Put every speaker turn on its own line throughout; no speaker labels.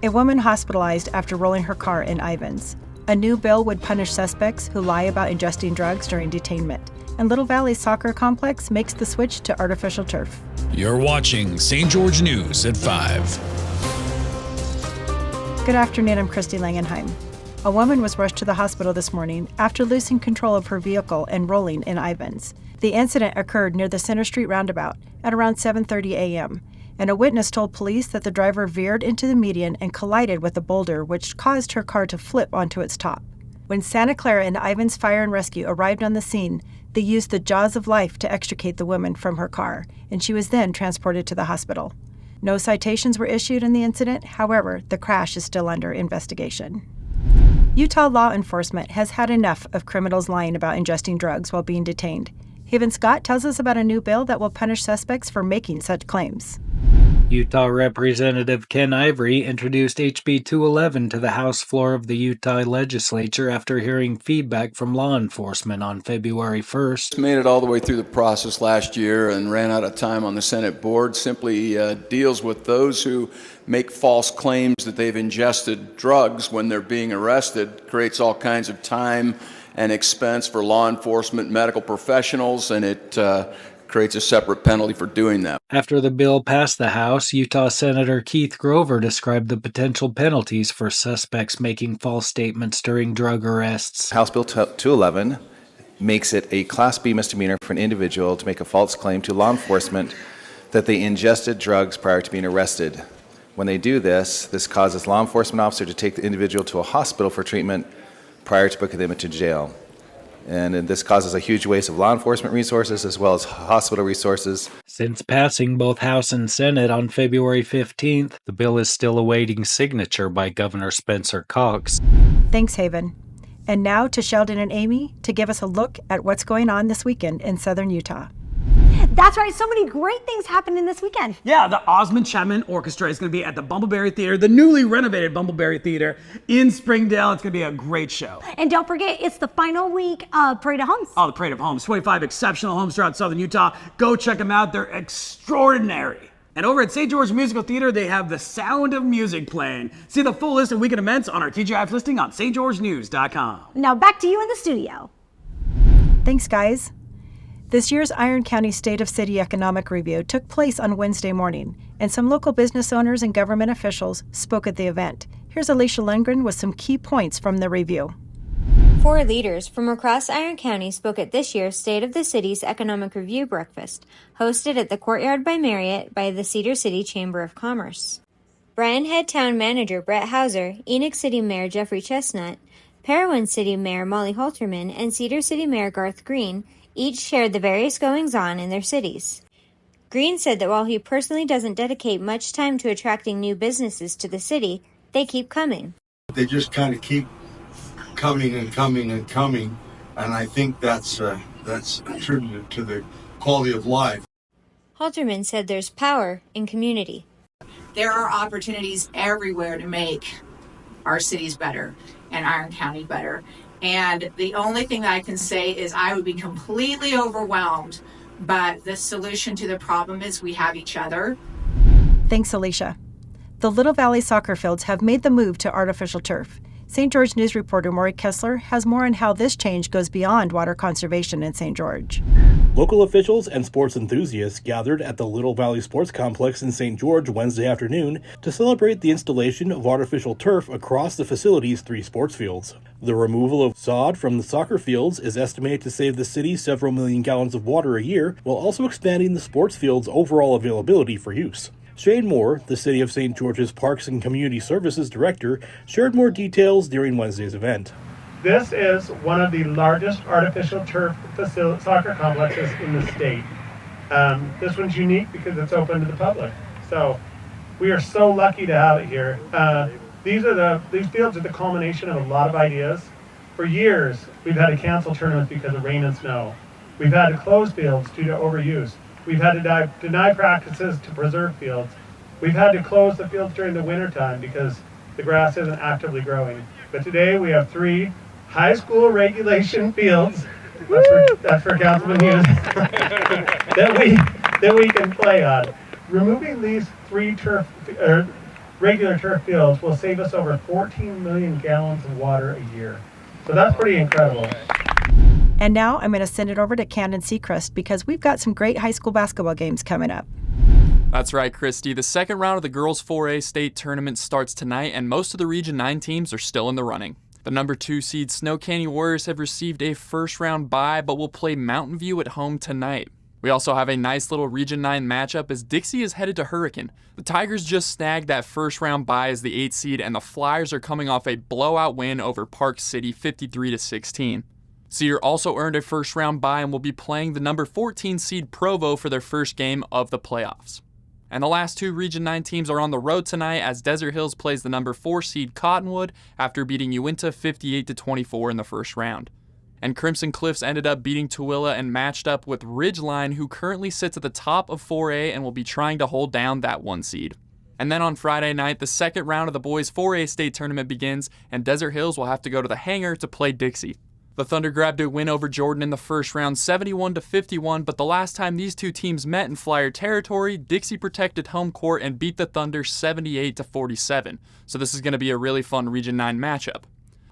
A woman hospitalized after rolling her car in Ivins. A new bill would punish suspects who lie about ingesting drugs during detainment. And Little Valley Soccer Complex makes the switch to artificial turf.
You're watching St. George News at 5.
Good afternoon, I'm Christy Langenheim. A woman was rushed to the hospital this morning after losing control of her vehicle and rolling in Ivins. The incident occurred near the Center Street roundabout at around 7:30 a.m., and a witness told police that the driver veered into the median and collided with a boulder, which caused her car to flip onto its top. When Santa Clara and Ivins Fire and Rescue arrived on the scene, they used the jaws of life to extricate the woman from her car, and she was then transported to the hospital. No citations were issued in the incident. However, the crash is still under investigation. Utah law enforcement has had enough of criminals lying about ingesting drugs while being detained. Haven Scott tells us about a new bill that will punish suspects for making such claims.
Utah Representative Ken Ivory introduced HB 211 to the House floor of the Utah legislature after hearing feedback from law enforcement on February 1st.
Made it all the way through the process last year and ran out of time on the Senate board. Simply deals with those who make false claims that they've ingested drugs when they're being arrested. Creates all kinds of time and expense for law enforcement, medical professionals, and it creates a separate penalty for doing that.
After the bill passed the House, Utah Senator Keith Grover described the potential penalties for suspects making false statements during drug arrests.
House Bill 211 makes it a Class B misdemeanor for an individual to make a false claim to law enforcement that they ingested drugs prior to being arrested. When they do this, this causes law enforcement officer to take the individual to a hospital for treatment prior to booking them into jail. And this causes a huge waste of law enforcement resources as well as hospital resources.
Since passing both House and Senate on February 15th, the bill is still awaiting signature by Governor Spencer Cox.
Thanks, Haven. And now to Sheldon and Amy to give us a look at what's going on this weekend in southern Utah.
That's right, so many great things happening this weekend.
Yeah, the Osmond Chapman Orchestra is going to be at the Bumbleberry Theater, the newly renovated Bumbleberry Theater in Springdale. It's going to be a great show.
And don't forget, it's the final week of Parade of Homes.
Oh, the Parade of Homes. 25 exceptional homes throughout southern Utah. Go check them out. They're extraordinary. And over at St. George Musical Theater, they have The Sound of Music playing. See the full list of weekend events on our TGIF listing on stgeorgenews.com.
Now back to you in the studio.
Thanks, guys. This year's Iron County State of City Economic Review took place on Wednesday morning, and some local business owners and government officials spoke at the event. Here's Alicia Lundgren with some key points from the review.
4 leaders from across Iron County spoke at this year's State of the City's Economic Review breakfast, hosted at the Courtyard by Marriott by the Cedar City Chamber of Commerce. Bryan Head Town Manager Brett Hauser, Enoch City Mayor Jeffrey Chestnut, Parowan City Mayor Molly Halterman, and Cedar City Mayor Garth Green each shared the various goings-on in their cities. Green said that while he personally doesn't dedicate much time to attracting new businesses to the city, they keep coming.
They just kind of keep coming and coming and coming, and I think that's attributed to the quality of life.
Halterman said there's power in community.
There are opportunities everywhere to make our cities better and Iron County better. And the only thing that I can say is I would be completely overwhelmed, but the solution to the problem is we have each other.
Thanks, Alicia. The Little Valley soccer fields have made the move to artificial turf. St. George News reporter Maury Kessler has more on how this change goes beyond water conservation in St. George.
Local officials and sports enthusiasts gathered at the Little Valley Sports Complex in St. George Wednesday afternoon to celebrate the installation of artificial turf across the facility's 3 sports fields. The removal of sod from the soccer fields is estimated to save the city several million gallons of water a year, while also expanding the sports field's overall availability for use. Shane Moore, the City of St. George's Parks and Community Services Director, shared more details during Wednesday's event.
This is one of the largest artificial turf soccer complexes in the state. This one's unique because it's open to the public. So we are so lucky to have it here. These fields are the culmination of a lot of ideas. For years, we've had to cancel tournaments because of rain and snow. We've had to close fields due to overuse. We've had to deny practices to preserve fields. We've had to close the fields during the wintertime because the grass isn't actively growing. But today we have 3 high school regulation fields, that's for Councilman Hughes, that we can play on. Removing these 3 regular turf fields will save us over 14 million gallons of water a year. So that's pretty incredible.
And now I'm going to send it over to Cannon Seacrest because we've got some great high school basketball games coming up.
That's right, Christy. The second round of the girls 4A state tournament starts tonight, and most of the Region 9 teams are still in the running. The number 2 seed Snow Canyon Warriors have received a first-round bye, but will play Mountain View at home tonight. We also have a nice little Region 9 matchup as Dixie is headed to Hurricane. The Tigers just snagged that first-round bye as the 8 seed, and the Flyers are coming off a blowout win over Park City 53-16. Cedar also earned a first-round bye and will be playing the number 14 seed Provo for their first game of the playoffs. And the last 2 Region 9 teams are on the road tonight as Desert Hills plays the number 4 seed Cottonwood after beating Uinta 58-24 in the first round. And Crimson Cliffs ended up beating Tooele and matched up with Ridgeline, who currently sits at the top of 4A and will be trying to hold down that 1 seed. And then on Friday night, the second round of the boys 4A state tournament begins, and Desert Hills will have to go to the hangar to play Dixie. The Thunder grabbed a win over Jordan in the first round 71-51, but the last time these two teams met in Flyer territory, Dixie protected home court and beat the Thunder 78-47. So this is going to be a really fun Region 9 matchup.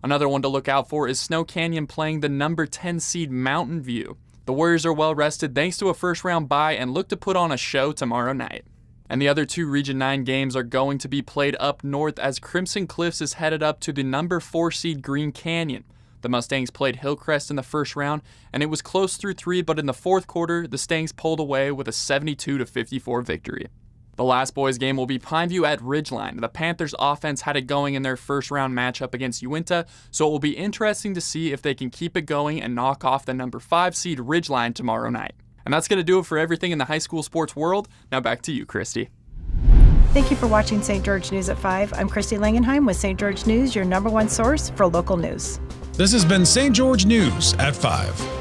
Another one to look out for is Snow Canyon playing the number 10 seed Mountain View. The Warriors are well rested thanks to a first round bye and look to put on a show tomorrow night. And the other 2 Region 9 games are going to be played up north as Crimson Cliffs is headed up to the number 4 seed Green Canyon. The Mustangs played Hillcrest in the first round, and it was close through 3, but in the fourth quarter, the Stangs pulled away with a 72-54 victory. The last boys game will be Pineview at Ridgeline. The Panthers offense had it going in their first round matchup against Uinta, so it will be interesting to see if they can keep it going and knock off the number 5 seed Ridgeline tomorrow night. And that's going to do it for everything in the high school sports world. Now back to you, Christy.
Thank you for watching St. George News at 5. I'm Christy Langenheim with St. George News, your #1 source for local news.
This has been St. George News at 5.